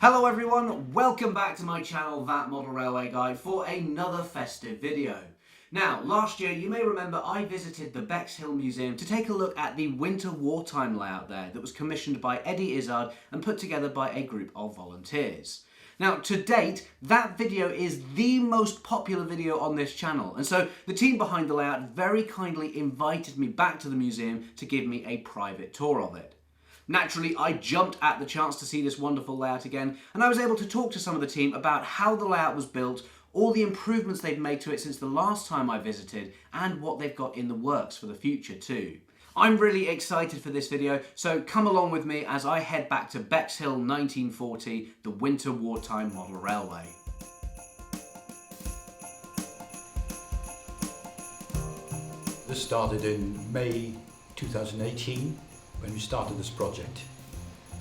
Hello everyone, welcome back to my channel, That Model Railway Guide, for another festive video. Now, last year you may remember I visited the Bexhill Museum to take a look at the Winter Wartime layout there that was commissioned by Eddie Izzard and put together by a group of volunteers. Now, to date, that video is the most popular video on this channel, and so the team behind the layout very kindly invited me back to the museum to give me a private tour of it. Naturally, I jumped at the chance to see this wonderful layout again, and I was able to talk to some of the team about how the layout was built, all the improvements they've made to it since the last time I visited, and what they've got in the works for the future too. I'm really excited for this video, so come along with me as I head back to Bexhill 1940, the Winter Wartime Model Railway. This started in May 2018 when we started this project,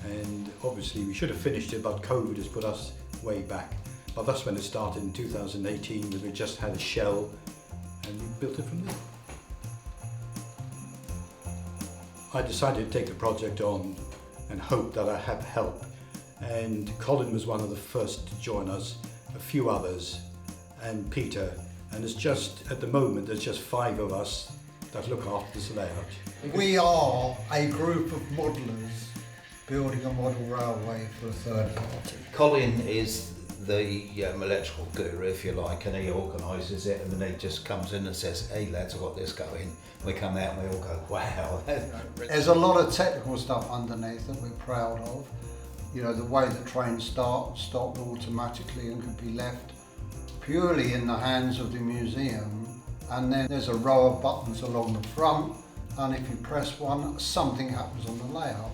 and obviously we should have finished it, but COVID has put us way back. But that's when it started in 2018, when we just had a shell and we built it from there. I decided to take the project on and hope that I had help, and Colin was one of the first to join us, a few others, and Peter, and it's just, at the moment, there's just 5 of us that look after this layout. We are a group of modellers building a model railway for a third party. Colin is the electrical guru, if you like, and he organises it, and then he just comes in and says, "Hey lads, I've got this going." We come out and we all go, "Wow." There's a lot of technical stuff underneath that we're proud of. You know, the way the trains start and stop automatically and can be left purely in the hands of the museum. And then there's a row of buttons along the front, and if you press one, something happens on the layout.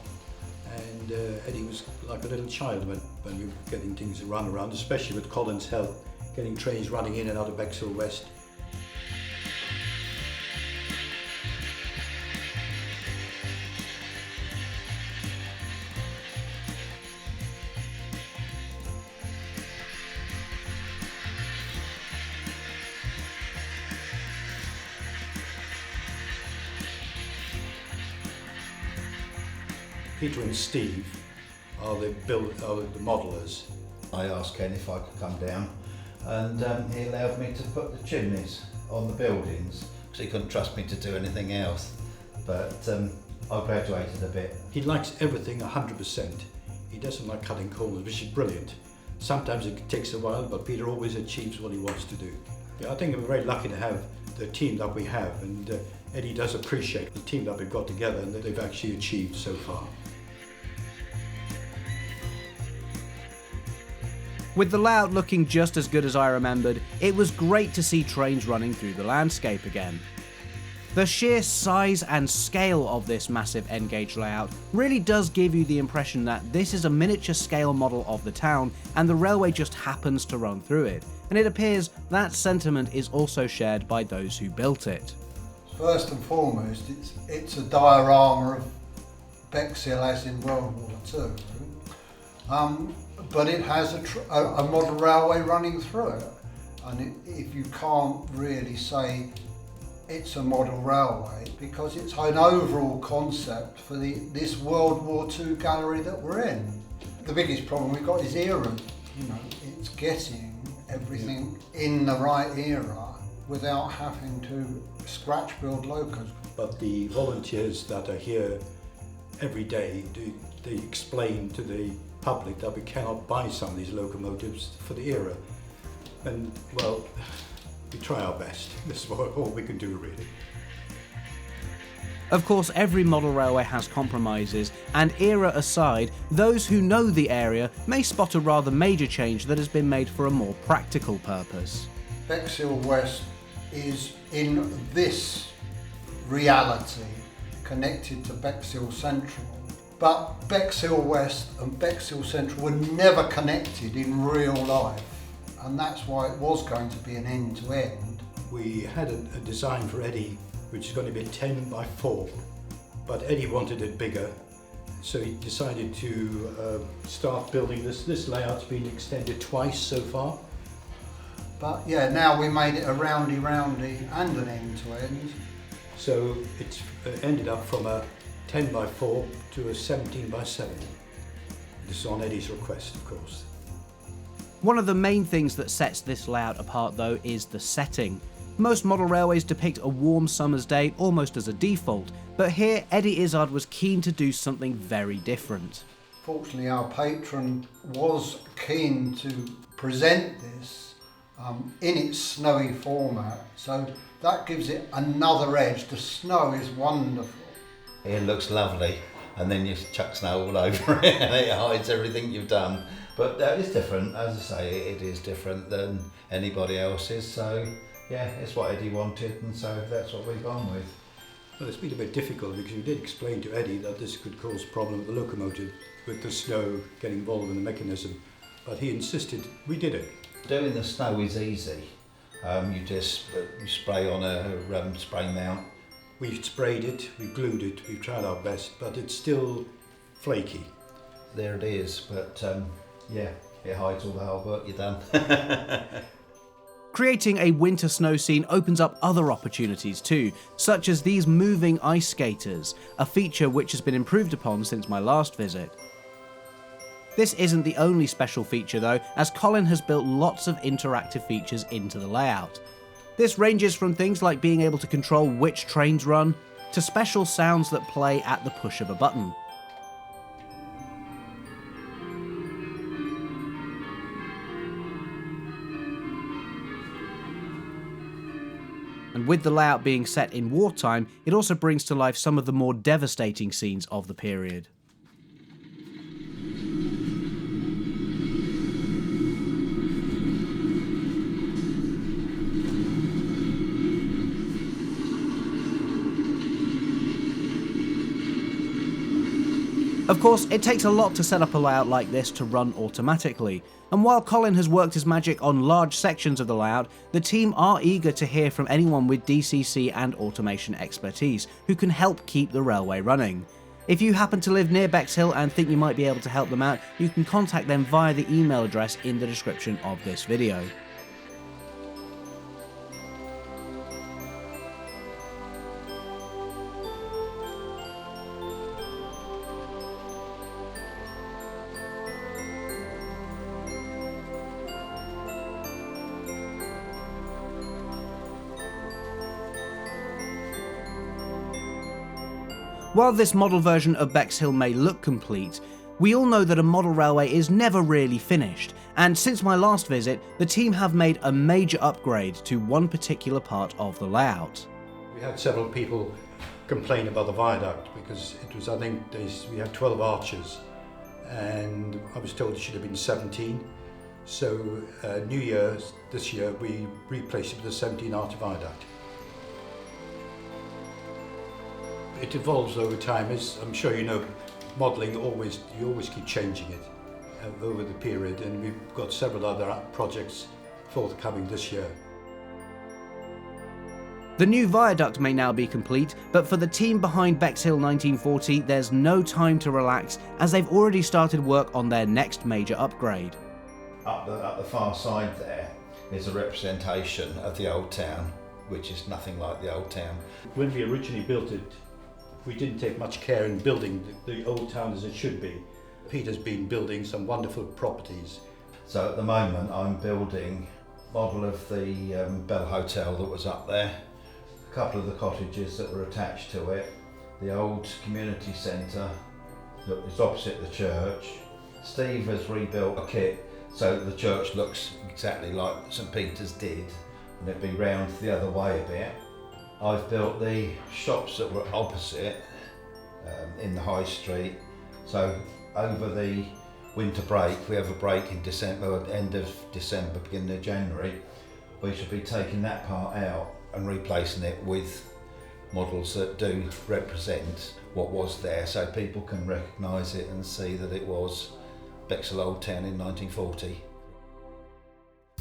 And Eddie was like a little child when we were getting things to run around, especially with Colin's help, getting trains running in and out of Bexhill West. Peter and Steve are the modellers. I asked Ken if I could come down, and he allowed me to put the chimneys on the buildings, because he couldn't trust me to do anything else. But I graduated a bit. He likes everything 100%. He doesn't like cutting corners, which is brilliant. Sometimes it takes a while, but Peter always achieves what he wants to do. Yeah, I think we're very lucky to have the team that we have, and Eddie does appreciate the team that we've got together and that they've actually achieved so far. With the layout looking just as good as I remembered, it was great to see trains running through the landscape again. The sheer size and scale of this massive N-gauge layout really does give you the impression that this is a miniature scale model of the town and the railway just happens to run through it, and it appears that sentiment is also shared by those who built it. First and foremost, it's a diorama of Bexhill as in World War II. But it has a model railway running through it, and if you can't really say it's a model railway, because it's an overall concept for this World War II gallery that we're in. The biggest problem we've got is era. You know, it's getting everything in the right era without having to scratch build locos. But the volunteers that are here every day, they explain to the public that we cannot buy some of these locomotives for the era, and well, we try our best. This is all we can do, really. Of course, every model railway has compromises, and era aside, those who know the area may spot a rather major change that has been made for a more practical purpose. Bexhill West is, in this reality, connected to Bexhill Central. But Bexhill West and Bexhill Central were never connected in real life, and that's why it was going to be an end-to-end. We had a design for Eddie which is going to be 10 by 4, but Eddie wanted it bigger, so he decided to start building this. This layout's been extended twice so far. But yeah, now we made it a roundy and an end-to-end. So it's ended up from a 10 by 4 to a 17 by 7. This is on Eddie's request, of course. One of the main things that sets this layout apart though is the setting. Most model railways depict a warm summer's day almost as a default, but here Eddie Izzard was keen to do something very different. Fortunately, our patron was keen to present this in its snowy format, so that gives it another edge. The snow is wonderful. It looks lovely, and then you chuck snow all over it and it hides everything you've done. But it's different, as I say, it is different than anybody else's, so yeah, it's what Eddie wanted, and so that's what we've gone with. Well, it's been a bit difficult because we did explain to Eddie that this could cause a problem with the locomotive, with the snow getting involved in the mechanism, but he insisted we did it. Doing the snow is easy. You just spray on a spray mount. We sprayed it, we glued it, we've tried our best, but it's still flaky. There it is, but yeah, it hides all the hard work you've done. Creating a winter snow scene opens up other opportunities too, such as these moving ice skaters, a feature which has been improved upon since my last visit. This isn't the only special feature though, as Colin has built lots of interactive features into the layout. This ranges from things like being able to control which trains run, to special sounds that play at the push of a button. And with the layout being set in wartime, it also brings to life some of the more devastating scenes of the period. Of course, it takes a lot to set up a layout like this to run automatically, and while Colin has worked his magic on large sections of the layout, the team are eager to hear from anyone with DCC and automation expertise who can help keep the railway running. If you happen to live near Bexhill and think you might be able to help them out, you can contact them via the email address in the description of this video. While this model version of Bexhill may look complete, we all know that a model railway is never really finished, and since my last visit, the team have made a major upgrade to one particular part of the layout. We had several people complain about the viaduct because it was, I think, we had 12 arches, and I was told it should have been 17. So New Year's this year, we replaced it with a 17-arch viaduct. It evolves over time, as I'm sure you know, modelling you always keep changing it over the period, and we've got several other projects forthcoming this year. The new viaduct may now be complete, but for the team behind Bexhill 1940, there's no time to relax, as they've already started work on their next major upgrade. Up the far side there is a representation of the old town, which is nothing like the old town. When we originally built it, we didn't take much care in building the old town as it should be. Peter's been building some wonderful properties. So at the moment I'm building a model of the Bell Hotel that was up there, a couple of the cottages that were attached to it, the old community centre that is opposite the church. Steve has rebuilt a kit so that the church looks exactly like St Peter's did, and it'd be round the other way a bit. I've built the shops that were opposite in the high street, so over the winter break, we have a break in December, end of December, beginning of January, we should be taking that part out and replacing it with models that do represent what was there, so people can recognise it and see that it was Bexhill Old Town in 1940.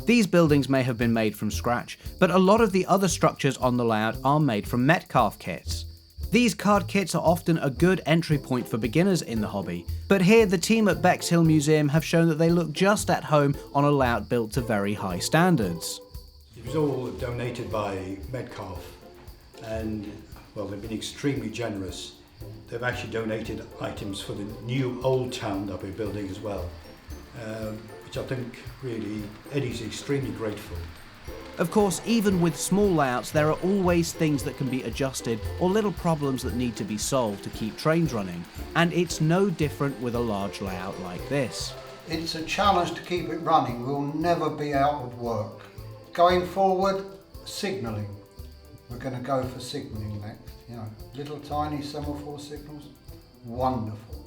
These buildings may have been made from scratch, but a lot of the other structures on the layout are made from Metcalf Kits. These card kits are often a good entry point for beginners in the hobby, but here the team at Bexhill Museum have shown that they look just at home on a layout built to very high standards. It was all donated by Metcalf, and well, they've been extremely generous, they've actually donated items for the new old town that we're building as well, which I think really Eddie's extremely grateful. Of course, even with small layouts, there are always things that can be adjusted or little problems that need to be solved to keep trains running, and it's no different with a large layout like this. It's a challenge to keep it running. We'll never be out of work. Going forward, signalling. We're going to go for signalling next. You know, little tiny semaphore signals, wonderful.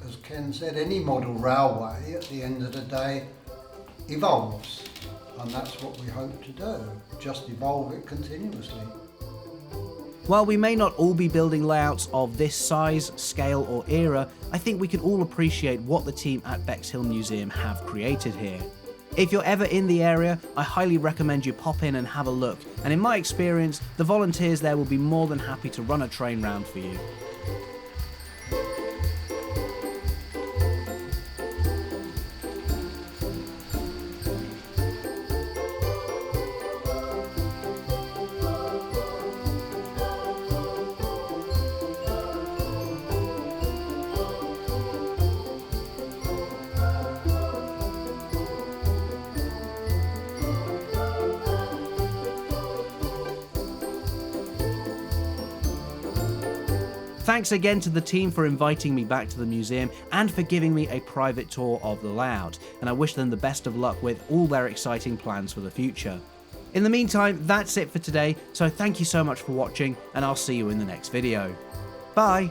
As Ken said, any model railway at the end of the day evolves, and that's what we hope to do, just evolve it continuously. While we may not all be building layouts of this size, scale or era, I think we can all appreciate what the team at Bexhill Museum have created here. If you're ever in the area, I highly recommend you pop in and have a look, and in my experience, the volunteers there will be more than happy to run a train round for you. Thanks again to the team for inviting me back to the museum and for giving me a private tour of the layout, and I wish them the best of luck with all their exciting plans for the future. In the meantime, that's it for today, so thank you so much for watching, and I'll see you in the next video. Bye!